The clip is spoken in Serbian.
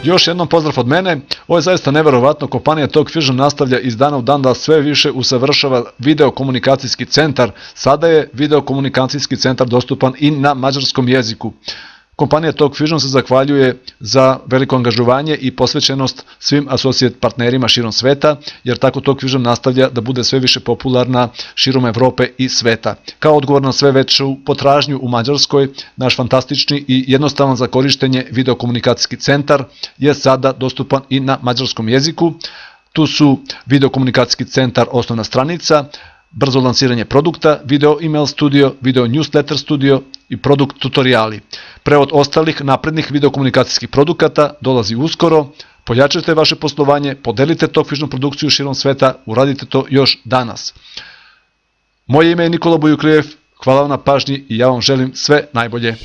Još jednom pozdrav od mene, ovo je zaista neverovatno, kompanija Talkvision nastavlja iz dana u dan da sve više usavršava videokomunikacijski centar, sada je videokomunikacijski centar dostupan i na mađarskom jeziku. Kompanija Talkvision se zahvaljuje za veliko angažovanje i posvećenost svim associate partnerima širom sveta, jer tako Talkvision nastavlja da bude sve više popularna širom Evrope i sveta. Kao odgovor na sve veću potražnju u Mađarskoj, naš fantastični i jednostavan za korištenje videokomunikacijski centar je sada dostupan i na mađarskom jeziku. Tu su videokomunikacijski centar osnovna stranica, brzo lansiranje produkta, video email studio, video newsletter studio i produkt tutoriali. Prevod ostalih naprednih videokomunikacijskih produkata dolazi uskoro. Pojačajte vaše poslovanje, podelite Talkvision produkciju širom sveta, uradite to još danas. Moje ime je Nikola Bujuklijev, hvala vam na pažnji i ja vam želim sve najbolje.